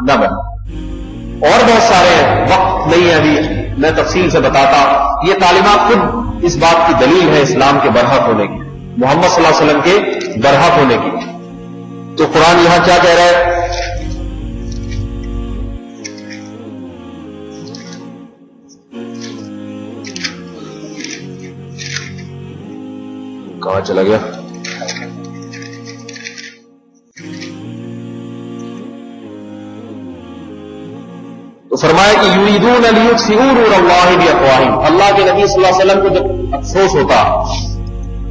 نہ بنے. اور بہت سارے وقت نہیں ہے ابھی میں تفصیل سے بتاتا. یہ تعلیمات خود اس بات کی دلیل ہے اسلام کے برحق ہونے کی, محمد صلی اللہ علیہ وسلم کے برحق ہونے کی. تو قرآن یہاں کیا کہہ رہا ہے؟ کہاں چلا گیا؟ تو فرمایا کہ یریدون لیطفئوا نور اللہ بافواہہم. اللہ کے نبی صلی اللہ علیہ وسلم کو جب افسوس ہوتا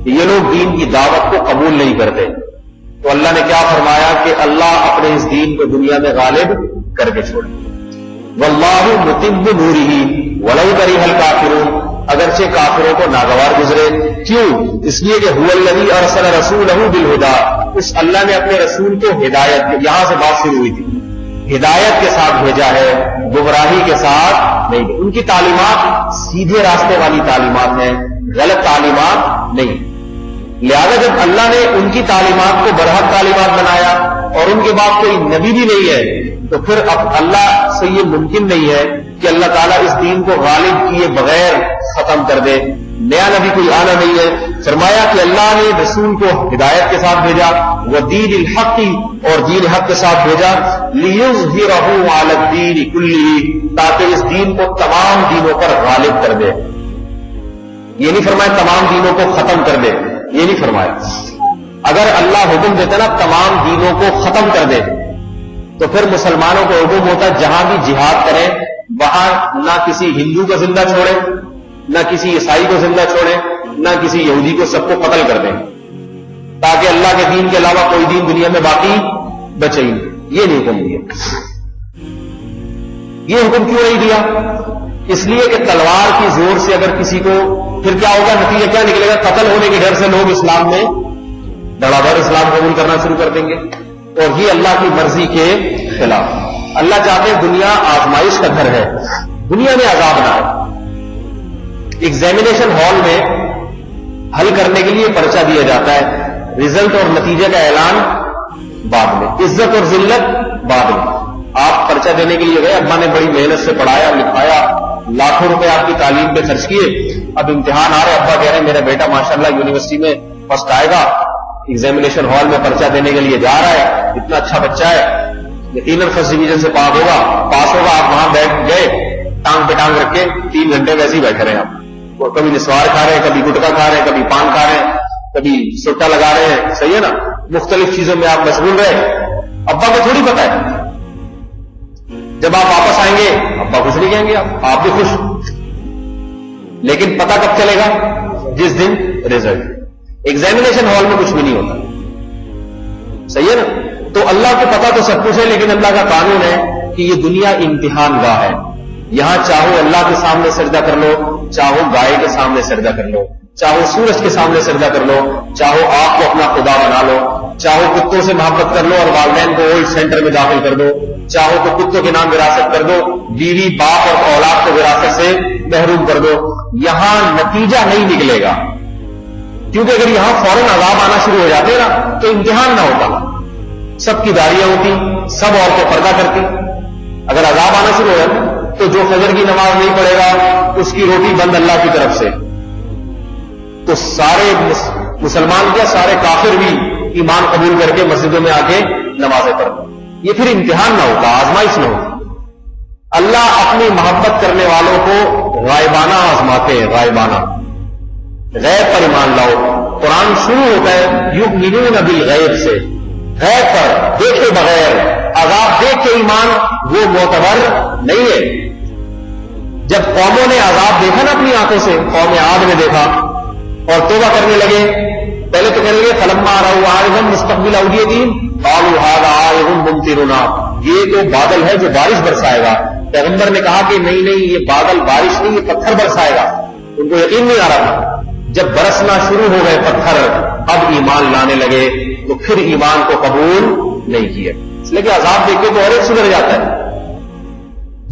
کہ یہ لوگ دین کی دعوت کو قبول نہیں کرتے, تو اللہ نے کیا فرمایا کہ اللہ اپنے اس دین کو دنیا میں غالب کر کے چھوڑے. واللہ متم نورہ ولو کرہ الکافرون. اگرچہ کافروں کو ناگوار گزرے. کیوں؟ اس لیے کہ هو الذی ارسل رسولہ بالہدی. اس اللہ نے اپنے رسول کو ہدایت, یہاں سے بات شروع ہوئی تھی, ہدایت کے ساتھ بھیجا ہے, گمراہی کے ساتھ نہیں. ان کی تعلیمات سیدھے راستے والی تعلیمات ہیں, غلط تعلیمات نہیں. لہذا جب اللہ نے ان کی تعلیمات کو برحق تعلیمات بنایا اور ان کے بعد کوئی نبی بھی نہیں ہے, تو پھر اب اللہ سے یہ ممکن نہیں ہے کہ اللہ تعالیٰ اس دین کو غالب کیے بغیر ختم کر دے. نیا نبی کوئی آنا نہیں ہے. فرمایا کہ اللہ نے رسول کو ہدایت کے ساتھ بھیجا, ودین الحق, اور دین حق کے ساتھ بھیجا, لیظہرہ علی الدین کلہ, تاکہ اس دین کو تمام دینوں پر غالب کر دے. یہ نہیں فرمایا تمام دینوں کو ختم کر دے, یہ نہیں فرمایا. اگر اللہ حکم دیتا نا تمام دینوں کو ختم کر دے, تو پھر مسلمانوں کو حکم ہوتا جہاں بھی جہاد کریں وہاں نہ کسی ہندو کو زندہ چھوڑے, نہ کسی عیسائی کو زندہ چھوڑے, نہ کسی یہودی کو, سب کو قتل کر دیں, تاکہ اللہ کے دین کے علاوہ کوئی دین دنیا میں باقی بچے ہی. یہ نہیں حکم دیا. یہ حکم کیوں نہیں دیا؟ اس لیے کہ تلوار کی زور سے اگر کسی کو, پھر کیا ہوگا, نتیجہ کیا نکلے گا؟ قتل ہونے کے ڈر سے لوگ اسلام میں دڑا بھر اسلام قبول کرنا شروع کر دیں گے, اور یہ اللہ کی مرضی کے خلاف. اللہ چاہتے ہیں دنیا آزمائش کا گھر ہے, دنیا میں عذاب نہ ہے. ایگزامینیشن ہال میں حل کرنے کے لیے پرچہ دیا جاتا ہے, رزلٹ اور نتیجے کا اعلان بعد میں, عزت اور ذلت بعد میں. آپ پرچہ دینے کے لیے گئے, ابا نے بڑی محنت سے پڑھایا لکھایا, لاکھوں روپے آپ کی تعلیم پہ خرچ کیے, اب امتحان آ رہے, ابا کہہ رہے ہیں میرا بیٹا ماشاءاللہ یونیورسٹی میں فرسٹ آئے گا, ایگزامینیشن ہال میں پرچہ دینے کے لیے جا رہا ہے, اتنا اچھا بچہ ہے, یقیناً فرسٹ ڈویژن سے پاس ہوگا. آپ وہاں بیٹھ گئے, ٹانگ پہ ٹانگ رکھ کے 3 گھنٹے ویسے ہی بیٹھے رہے ہیں. آپ کبھی نسوار کھا رہے ہیں, کبھی گٹکا کھا رہے ہیں, کبھی پان کھا رہے ہیں, کبھی سٹا لگا رہے ہیں, صحیح ہے نا, مختلف چیزوں میں آپ مشغول رہے. ابا کو تھوڑی پتا ہے, جب آپ واپس آئیں گے ابا خوش نہیں کہیں گے, آپ بھی خوش. لیکن پتا کب چلے گا؟ جس دن رزلٹ. ایگزامینیشن ہال میں کچھ بھی نہیں ہوتا, صحیح ہے نا. تو اللہ کو پتا تو سب کچھ ہے, لیکن اللہ کا قانون ہے کہ یہ دنیا امتحان گاہ ہے. یہاں چاہو اللہ کے سامنے سجدہ کر لو, چاہو گائے کے سامنے سجدہ کر لو, چاہو سورج کے سامنے سجدہ کر لو, چاہو آپ کو اپنا خدا بنا لو, چاہو کتوں سے محبت کر لو اور والدین کو اولڈ سینٹر میں داخل کر دو, چاہو تو کتوں کے نام وراثت کر دو, بیوی باپ اور اولاد کو وراثت سے محروم کر دو, یہاں نتیجہ نہیں نکلے گا. کیونکہ اگر یہاں فوراً عذاب آنا شروع ہو جاتے نا تو امتحان نہ ہوتا, سب کی داڑیاں ہوتی, سب عورتیں پردہ کرتی. اگر عذاب آنا شروع ہو جاتا تو جو فجر کی نماز نہیں پڑھے گا اس کی روٹی بند اللہ کی طرف سے. تو سارے مسلمان کیا, سارے کافر بھی ایمان قبول کر کے مسجدوں میں آ کے نمازیں پڑھتے. یہ پھر امتحان نہ ہوتا, آزمائش نہ ہوتی. اللہ اپنی محبت کرنے والوں کو غائبانہ آزماتے ہیں, غائبانہ. غیب پر ایمان لاؤ. قرآن شروع ہوتا ہے یؤمنون بالغیب سے, غیب پر دیکھے بغیر, عذاب دیکھ کے ایمان وہ معتبر نہیں ہے. جب قوموں نے عذاب دیکھا نا اپنی آنکھوں سے, قوم عاد نے دیکھا اور توبہ کرنے لگے, پہلے تو کہنے لگے فلما رأوا عارضا مستقبل اودیتہم قالوا ھذا عارض ممطرنا, یہ تو بادل ہے جو بارش برسائے گا. پیغمبر نے کہا کہ نہیں نہیں, یہ بادل بارش نہیں, یہ پتھر برسائے گا. ان کو یقین نہیں آ رہا تھا. جب برسنا شروع ہو گئے پتھر, اب ایمان لانے لگے, تو پھر ایمان کو قبول نہیں کیا. اس لیے کہ عذاب دیکھ کے تو اور ایک سدھر جاتا ہے.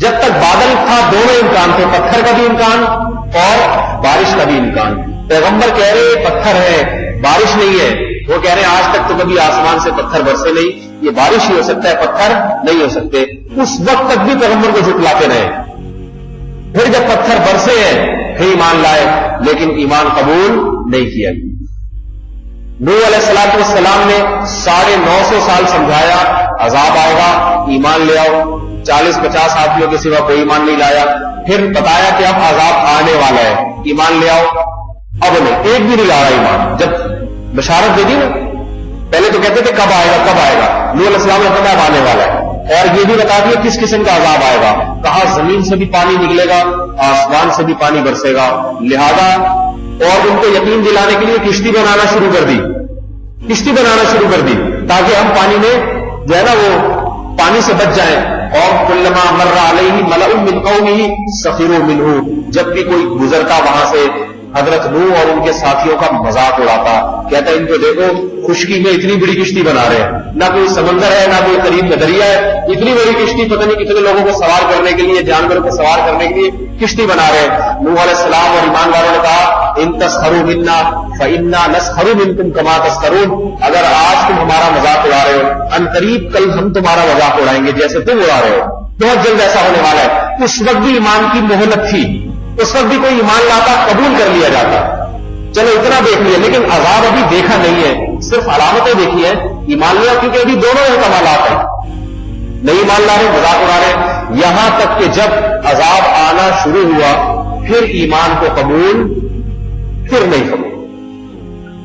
جب تک بادل تھا دونوں امکان تھے, پتھر کا بھی امکان اور بارش کا بھی امکان. پیغمبر کہہ رہے پتھر ہے, بارش نہیں ہے. وہ کہہ رہے ہیں آج تک تو کبھی آسمان سے پتھر برسے نہیں, یہ بارش ہی ہو سکتا ہے، پتھر نہیں ہو سکتے. اس وقت تک بھی پیغمبر کو جھٹلاتے رہے. پھر جب پتھر برسے ہیں پھر ایمان لائے، لیکن ایمان قبول نہیں کیا. نوح علیہ السلام نے 950 سال سمجھایا عذاب آئے گا، ایمان لے آؤ. 40-50 آدمیوں کے سوا کوئی ایمان نہیں لایا. پھر بتایا کہ اب عذاب آنے والا ہے، ایمان لے آؤ. اب نہیں، ایک بھی نہیں لا رہا ایمان. جب بشارت دے دی نا، پہلے تو کہتے تھے کب آئے گا کب آئے گا. نوح علیہ السلام نے فرمایا اب آنے والا ہے. اور یہ بھی بتا دیا کس قسم کا عذاب آئے گا. کہا زمین سے بھی پانی نکلے گا، آسمان سے بھی پانی برسے گا. لہذا اور ان کو یقین دلانے کے لیے کشتی بنانا شروع کر دی، کشتی بنانا شروع کر دی تاکہ ہم پانی میں جو ہے نا وہ پانی سے بچ جائیں. اور کلما مر علیہ ملأ من قومہ سخروا منہ، جب بھی کوئی گزرتا وہاں سے حضرت نوح اور ان کے ساتھیوں کا مذاق اڑاتا. کہتا ہے ان کو دیکھو خشکی میں اتنی بڑی کشتی بنا رہے ہیں، نہ کوئی سمندر ہے نہ کوئی قریب میں دریا ہے، اتنی بڑی کشتی پتہ نہیں کتنے لوگوں کو سوار کرنے کے لیے، جانوروں کو سوار کرنے کے لیے کشتی بنا رہے ہیں. نوح علیہ السلام اور ایمان والوں نے کہا ان تسخروا منا فإنا نسخر منکم کما تسخرون. اگر آج تم ہمارا مذاق اڑا رہے ہو، ان قریب کل ہم تمہارا مذاق اڑائیں گے جیسے تم اڑا رہے ہو. بہت جلد ایسا ہونے والا ہے. اس وقت بھی ایمان کی مہلت تھی، اس وقت بھی کوئی ایمان لاتا قبول کر لیا جاتا. چلو اتنا دیکھ لیا، لیکن عذاب ابھی دیکھا نہیں ہے، صرف علامتیں دیکھی ہیں. ایمان لیا کیونکہ ابھی دونوں احتمالات ہیں، نہیں ایمان لا رہے مذاق اڑا رہے. یہاں تک کہ جب عذاب آنا شروع ہوا پھر ایمان کو قبول، پھر نہیں قبول.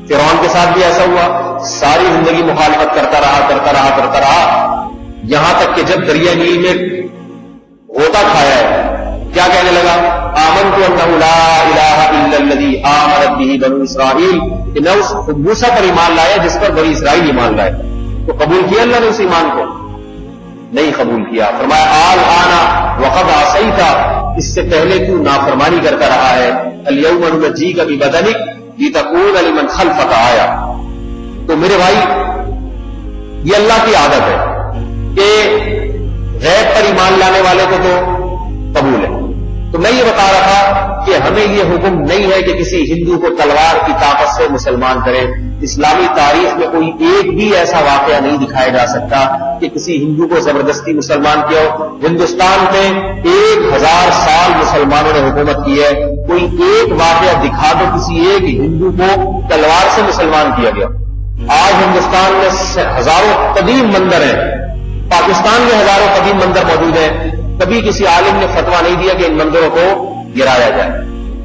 فرعون کے ساتھ بھی ایسا ہوا، ساری زندگی مخالفت کرتا رہا یہاں تک کہ جب دریا نیل میں غوطہ کھایا ہے کیا کہنے لگا؟ آمنت انہ لا الہ الا الذی آمنت بہ بنو اسرائیل، کہ نہ اس موسیٰ پر ایمان لایا جس پر بنی اسرائیل ایمان لائے. تو قبول کیا اللہ نے اس ایمان کو؟ نہیں قبول کیا. فرمایا الآن وقد عصیت، اس سے پہلے تو نافرمانی کرتا رہا ہے. الیوم ننجیک ببدنک لتکون لمن خلفک آیا. تو میرے بھائی یہ اللہ کی عادت ہے کہ غیب پر ایمان لانے والے کو تو قبول ہے. تو میں یہ بتا رہا تھا کہ ہمیں یہ حکم نہیں ہے کہ کسی ہندو کو تلوار کی طاقت سے مسلمان کریں. اسلامی تاریخ میں کوئی ایک بھی ایسا واقعہ نہیں دکھایا جا سکتا کہ کسی ہندو کو زبردستی مسلمان کیا ہو. ہندوستان میں 1000 سال مسلمانوں نے حکومت کی ہے. کوئی ایک واقعہ دکھا دو کسی ایک ہندو کو تلوار سے مسلمان کیا گیا. آج ہندوستان میں ہزاروں قدیم مندر ہیں، پاکستان میں ہزاروں قدیم مندر موجود ہیں. کبھی کسی عالم نے فتویٰ نہیں دیا کہ ان مندروں کو گرایا جائے،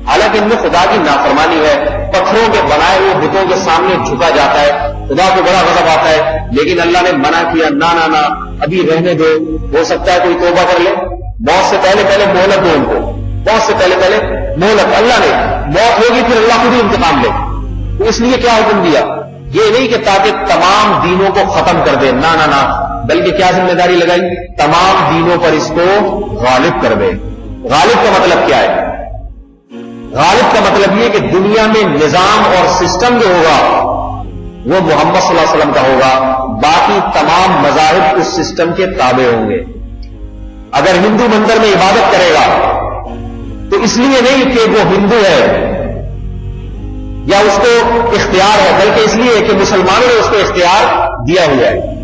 حالانکہ ان میں خدا کی نافرمانی ہے. پتھروں کے بنائے ہوئے بتوں کے سامنے جھکا جاتا ہے، خدا کو بڑا غضب آتا ہے. لیکن اللہ نے منع کیا، نہ ابھی رہنے دو، ہو سکتا ہے کوئی توبہ کر لے. موت سے پہلے مہلت دو ان کو، موت سے پہلے مہلت. اللہ نے موت ہوگی پھر اللہ خود ہی انتقام لے. تو اس لیے کیا حکم دیا؟ یہ نہیں کہ تاکہ تمام دینوں کو ختم کر دے، نہ بلکہ کیا ذمہ داری لگائی؟ تمام دینوں پر اس کو غالب کر دے. غالب کا مطلب کیا ہے؟ غالب کا مطلب یہ کہ دنیا میں نظام اور سسٹم جو ہوگا وہ محمد صلی اللہ علیہ وسلم کا ہوگا، باقی تمام مذاہب اس سسٹم کے تابع ہوں گے. اگر ہندو مندر میں عبادت کرے گا تو اس لیے نہیں کہ وہ ہندو ہے یا اس کو اختیار ہے، بلکہ اس لیے کہ مسلمانوں نے اس کو اختیار دیا ہوا ہے.